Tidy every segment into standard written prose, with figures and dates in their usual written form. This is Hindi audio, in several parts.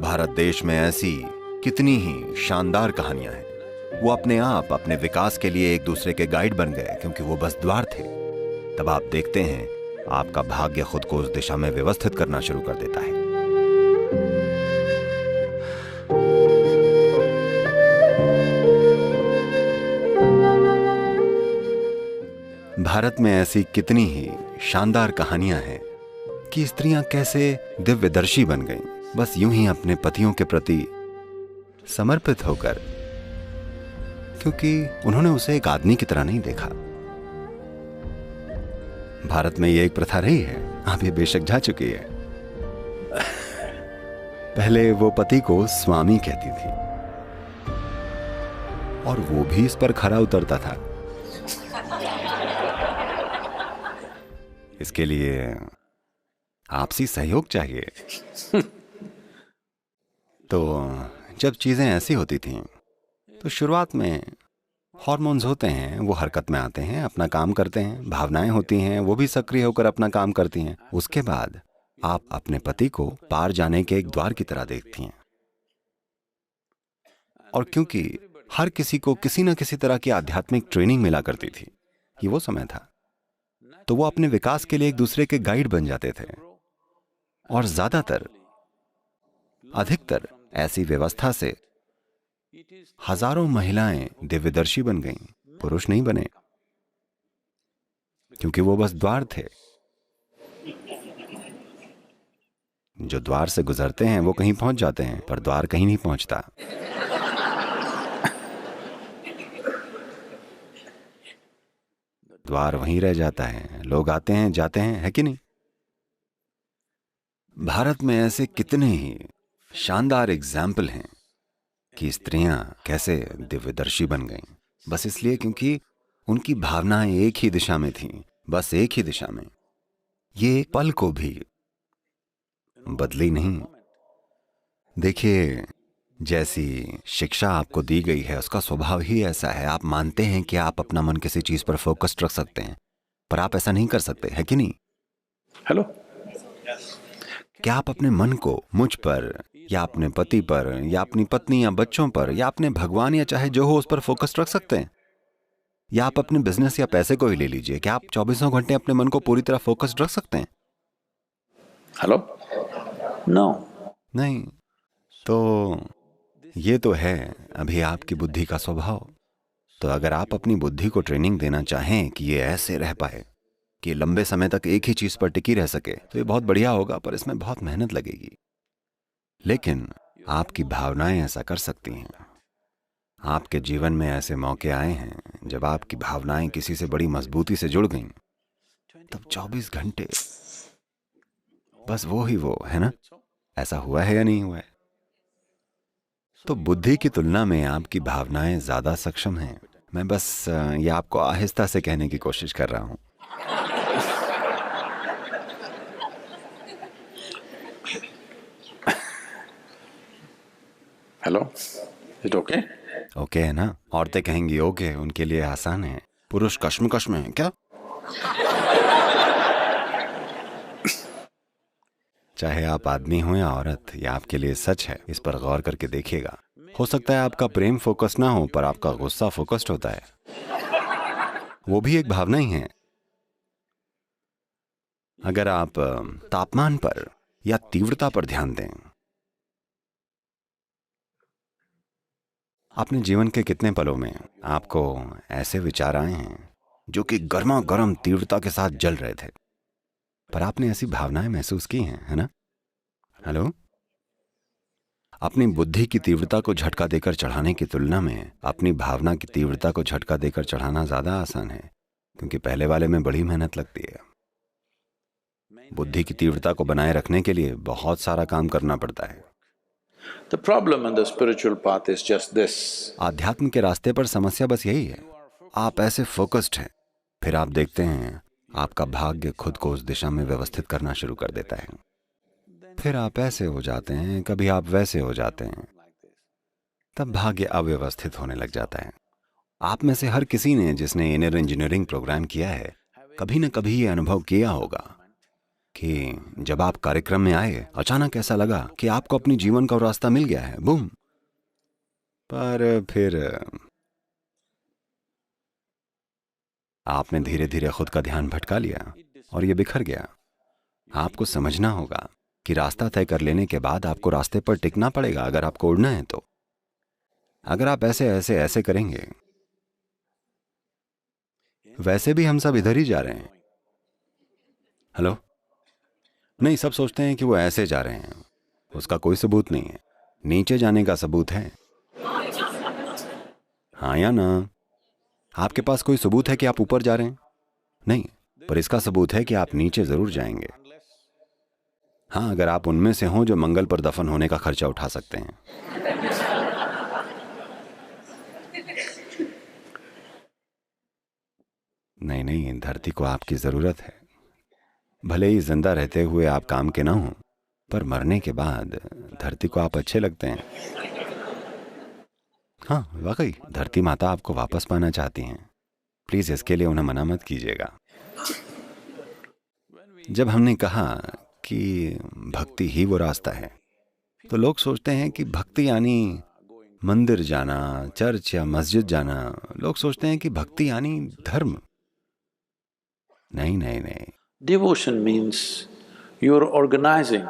भारत देश में ऐसी कितनी ही शानदार कहानियां हैं। वो अपने आप अपने विकास के लिए एक दूसरे के गाइड बन गए क्योंकि वो बस द्वार थे। तब आप देखते हैं आपका भाग्य खुद को उस दिशा में व्यवस्थित करना शुरू कर देता है। भारत में ऐसी कितनी ही शानदार कहानियां हैं कि स्त्रियां कैसे दिव्यदर्शी बन गईं, बस यूं ही अपने पतियों के प्रति समर्पित होकर, क्योंकि उन्होंने उसे एक आदमी की तरह नहीं देखा। भारत में ये एक प्रथा रही है, अब ये बेशक जा चुकी है। पहले वो पति को स्वामी कहती थी और वो भी इस पर खरा उतरता था। इसके लिए आपसी सहयोग चाहिए। तो जब चीजें ऐसी होती थीं तो शुरुआत में हार्मोन्स होते हैं, वो हरकत में आते हैं, अपना काम करते हैं, भावनाएं होती हैं, वो भी सक्रिय होकर अपना काम करती हैं। उसके बाद आप अपने पति को पार जाने के एक द्वार की तरह देखती हैं। और क्योंकि हर किसी को किसी न किसी तरह की आध्यात्मिक ट्रेनिंग मिला करती थी, ये वो समय था, तो वो अपने विकास के लिए एक दूसरे के गाइड बन जाते थे। और ज्यादातर, अधिकतर ऐसी व्यवस्था से हजारों महिलाएं दिव्यदर्शी बन गईं, पुरुष नहीं बने, क्योंकि वो बस द्वार थे। जो द्वार से गुजरते हैं वो कहीं पहुंच जाते हैं, पर द्वार कहीं नहीं पहुंचता। द्वार वहीं रह जाता है, लोग आते हैं जाते हैं, है कि नहीं? भारत में ऐसे कितने ही शानदार एग्जाम्पल हैं कि स्त्रियां कैसे दिव्यदर्शी बन गईं, बस इसलिए क्योंकि उनकी भावनाएं एक ही दिशा में थीं, बस एक ही दिशा में। ये एक पल को भी बदली नहीं। देखिए, जैसी शिक्षा आपको दी गई है उसका स्वभाव ही ऐसा है। आप मानते हैं कि आप अपना मन किसी चीज पर फोकस्ड रख सकते हैं, पर आप ऐसा नहीं कर सकते, है कि नहीं? हेलो, क्या आप अपने मन को मुझ पर या अपने पति पर या अपनी पत्नी या बच्चों पर या अपने भगवान या चाहे जो हो उस पर फोकस्ड रख सकते हैं? या आप अपने बिजनेस या पैसे को ही ले लीजिए, क्या आप 24 घंटे अपने मन को पूरी तरह फोकस्ड रख सकते हैं? हेलो, नो, नहीं। तो ये तो है अभी आपकी बुद्धि का स्वभाव। तो अगर आप अपनी बुद्धि को ट्रेनिंग देना चाहें कि ये ऐसे रह पाए, कि लंबे समय तक एक ही चीज पर टिकी रह सके, तो ये बहुत बढ़िया होगा, पर इसमें बहुत मेहनत लगेगी। लेकिन आपकी भावनाएं ऐसा कर सकती हैं। आपके जीवन में ऐसे मौके आए हैं जब आपकी भावनाएं किसी से बड़ी मजबूती से जुड़ गईं, तब 24 घंटे बस वो ही वो है ना? ऐसा हुआ है या नहीं हुआ है? तो बुद्धि की तुलना में आपकी भावनाएं ज्यादा सक्षम हैं। मैं बस ये आपको आहिस्ता से कहने की कोशिश कर रहा हूं। Hello, it okay? ओके है ना? औरतें कहेंगी ओके, उनके लिए आसान है। पुरुष कश्मकश में है क्या? चाहे आप आदमी हो या औरत, ये आपके लिए सच है। इस पर गौर करके देखिएगा। हो सकता है आपका प्रेम फोकस ना हो, पर आपका गुस्सा फोकस्ड होता है। वो भी एक भावना ही है। अगर आप तापमान पर या तीव्रता पर ध्यान दें, अपने जीवन के कितने पलों में आपको ऐसे विचार आए हैं जो कि गर्मा गर्म तीव्रता के साथ जल रहे थे, पर आपने ऐसी भावनाएं महसूस की हैं, है ना? हेलो? अपनी बुद्धि की तीव्रता को झटका देकर चढ़ाने की तुलना में अपनी भावना की तीव्रता को झटका देकर चढ़ाना ज्यादा आसान है, क्योंकि पहले वाले में बड़ी मेहनत लगती है। बुद्धि की तीव्रता को बनाए रखने के लिए बहुत सारा काम करना पड़ता है। The problem on the spiritual path is just this. आध्यात्म के रास्ते पर समस्या बस यही है, आप ऐसे फोकस्ड हैं, फिर आप देखते हैं आपका भाग्य खुद को उस दिशा में व्यवस्थित करना शुरू कर देता है। फिर आप ऐसे हो जाते हैं, कभी आप वैसे हो जाते हैं, तब भाग्य अव्यवस्थित होने लग जाता है। आप में से हर किसी ने जिसने इनर इंजीनियरिंग प्रोग्राम किया है, कभी न कभी ये अनुभव किया होगा कि जब आप कार्यक्रम में आए अचानक ऐसा लगा कि आपको अपनी जीवन का रास्ता मिल गया है, बूम। पर फिर आपने धीरे धीरे खुद का ध्यान भटका लिया और ये बिखर गया। आपको समझना होगा कि रास्ता तय कर लेने के बाद आपको रास्ते पर टिकना पड़ेगा अगर आपको उड़ना है तो। अगर आप ऐसे ऐसे ऐसे करेंगे, वैसे भी हम सब इधर ही जा रहे हैं। हेलो? नहीं, सब सोचते हैं कि वो ऐसे जा रहे हैं, उसका कोई सबूत नहीं है। नीचे जाने का सबूत है, हाँ या ना? आपके पास कोई सबूत है कि आप ऊपर जा रहे हैं? नहीं, पर इसका सबूत है कि आप नीचे जरूर जाएंगे। हाँ, अगर आप उनमें से हों जो मंगल पर दफन होने का खर्चा उठा सकते हैं। नहीं नहीं, धरती को आपकी जरूरत है। भले ही जिंदा रहते हुए आप काम के ना हों, पर मरने के बाद धरती को आप अच्छे लगते हैं। हाँ, वाकई धरती माता आपको वापस पाना चाहती हैं। प्लीज इसके लिए उन्हें मना मत कीजिएगा। जब हमने कहा कि भक्ति ही वो रास्ता है, तो लोग सोचते हैं कि भक्ति यानी मंदिर जाना, चर्च या मस्जिद जाना। लोग सोचते हैं कि भक्ति यानी धर्म। नहीं नहीं नहीं। Devotion means you're organizing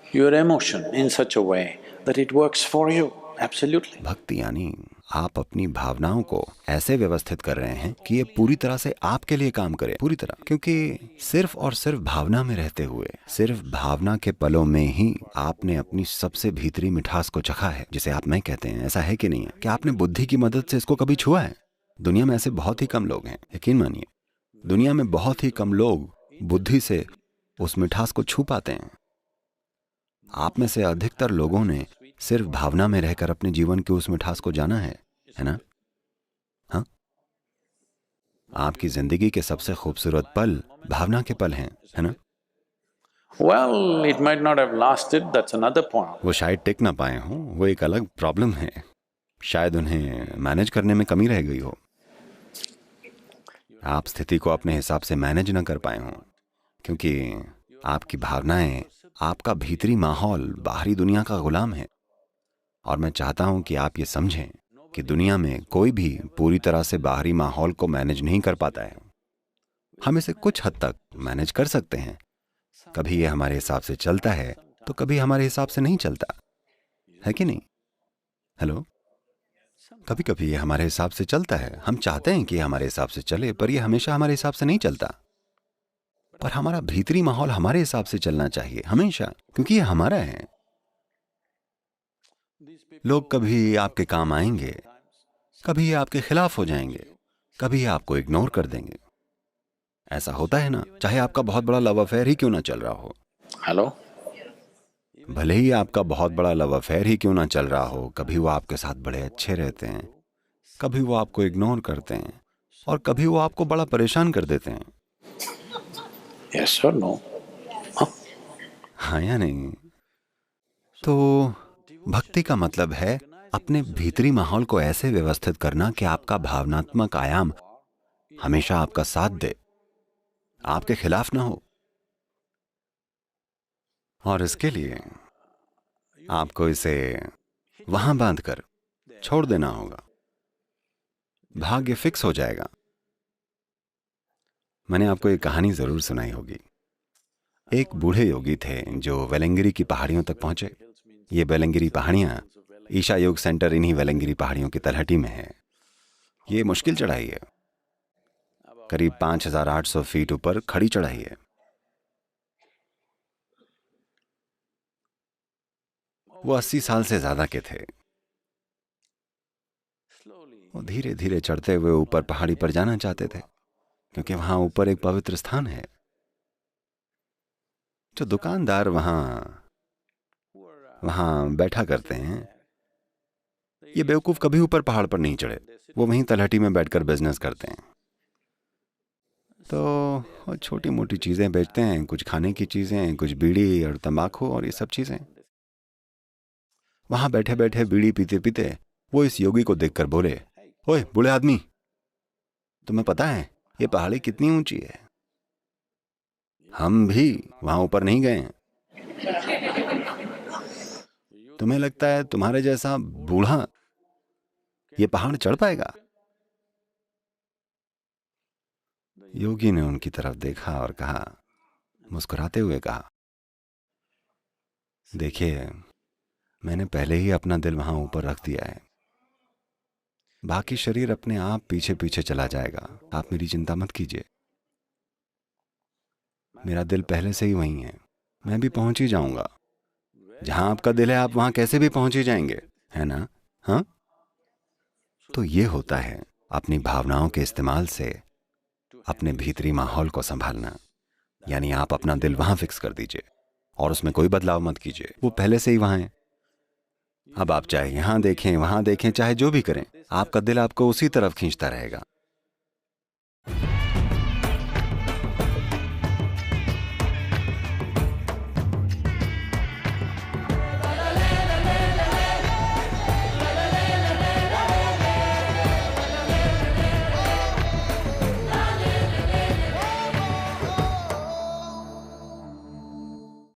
your emotion in such a way that it works for you. Absolutely. भक्ति यानी आप अपनी भावनाओं को ऐसे व्यवस्थित कर रहे हैं कि ये पूरी तरह से आपके लिए काम करे, पूरी तरह। क्योंकि सिर्फ और सिर्फ भावना में रहते हुए, सिर्फ भावना के पलों में ही आपने अपनी सबसे भीतरी मिठास को चखा है, जिसे आप मैं कहते हैं। ऐसा है कि नहीं है कि आपने बुद्धि की मदद से इसको कभी छुआ है? दुनिया में ऐसे बहुत ही कम लोग हैं, यकीन मानिए। दुनिया में बहुत ही कम लोग बुद्धि से उस मिठास को छू पाते हैं। आप में से अधिकतर लोगों ने सिर्फ भावना में रहकर अपने जीवन की उस मिठास को जाना है ना? हाँ, आपकी जिंदगी के सबसे खूबसूरत पल भावना के पल हैं, है ना? Well, it might not have lasted, that's another point. वो शायद टिक ना पाए हों, वो एक अलग प्रॉब्लम है। शायद उन्हें मैनेज करने में कमी रह गई हो। आप स्थिति को अपने हिसाब से मैनेज ना कर पाए हों, क्योंकि आपकी भावनाएं, आपका भीतरी माहौल बाहरी दुनिया का गुलाम है। और मैं चाहता हूं कि आप ये समझें कि दुनिया में कोई भी पूरी तरह से बाहरी माहौल को मैनेज नहीं कर पाता है। हम इसे कुछ हद तक मैनेज कर सकते हैं। कभी ये हमारे हिसाब से चलता है तो कभी हमारे हिसाब से नहीं चलता है, कि नहीं? हेलो? कभी कभी ये हमारे हिसाब से चलता है, हम चाहते हैं कि हमारे हिसाब से चले, पर ये हमेशा हमारे हिसाब से नहीं चलता। पर हमारा भीतरी माहौल हमारे हिसाब से चलना चाहिए हमेशा, क्योंकि ये हमारा है। लोग कभी आपके काम आएंगे, कभी ये आपके खिलाफ हो जाएंगे, कभी ये आपको इग्नोर कर देंगे। ऐसा होता है ना, चाहे आपका बहुत बड़ा लव अफेयर ही क्यों ना चल रहा हो। Hello? भले ही आपका बहुत बड़ा लव अफेयर ही क्यों ना चल रहा हो, कभी वो आपके साथ बड़े अच्छे रहते हैं, कभी वो आपको इग्नोर करते हैं, और कभी वो आपको बड़ा परेशान कर देते हैं। Yes or no? हाँ या नहीं? तो भक्ति का मतलब है अपने भीतरी माहौल को ऐसे व्यवस्थित करना कि आपका भावनात्मक आयाम हमेशा आपका साथ दे, आपके खिलाफ ना हो। और इसके लिए आपको इसे वहां बांधकर छोड़ देना होगा। भाग्य फिक्स हो जाएगा। मैंने आपको एक कहानी जरूर सुनाई होगी। एक बूढ़े योगी थे जो वेलंगिरी की पहाड़ियों तक पहुंचे। ये वेलंगिरी पहाड़ियां, ईशा योग सेंटर इन्हीं वेलंगिरी पहाड़ियों की तलहटी में है। ये मुश्किल चढ़ाई है, करीब 5,800 फीट ऊपर खड़ी चढ़ाई है। वो 80 साल से ज्यादा के थे। वो धीरे धीरे चढ़ते हुए ऊपर पहाड़ी पर जाना चाहते थे, क्योंकि वहां ऊपर एक पवित्र स्थान है। जो दुकानदार वहां बैठा करते हैं, ये बेवकूफ कभी ऊपर पहाड़ पर नहीं चढ़े। वो वहीं तलहटी में बैठकर बिजनेस करते हैं। तो छोटी मोटी चीजें बेचते हैं, कुछ खाने की चीजें, कुछ बीड़ी और तंबाकू और ये सब चीजें। वहां बैठे बैठे बीड़ी पीते पीते वो इस योगी को देखकर बोले, ओए बूढ़े आदमी, तुम्हें पता है ये पहाड़ी कितनी ऊंची है? हम भी वहां ऊपर नहीं गए हैं। तुम्हें लगता है तुम्हारे जैसा बूढ़ा ये पहाड़ चढ़ पाएगा? योगी ने उनकी तरफ देखा और कहा, मुस्कुराते हुए कहा, देखिए, मैंने पहले ही अपना दिल वहां ऊपर रख दिया है। बाकी शरीर अपने आप पीछे पीछे चला जाएगा। आप मेरी चिंता मत कीजिए। मेरा दिल पहले से ही वहीं है। मैं भी पहुंच ही जाऊंगा। जहां आपका दिल है आप वहां कैसे भी पहुंच ही जाएंगे, है ना? हाँ, तो ये होता है अपनी भावनाओं के इस्तेमाल से अपने भीतरी माहौल को संभालना। यानी आप अपना दिल वहां फिक्स कर दीजिए और उसमें कोई बदलाव मत कीजिए। वो पहले से ही वहां है। अब आप चाहे यहां देखें, वहां देखें, चाहे जो भी करें, आपका दिल आपको उसी तरफ खींचता रहेगा।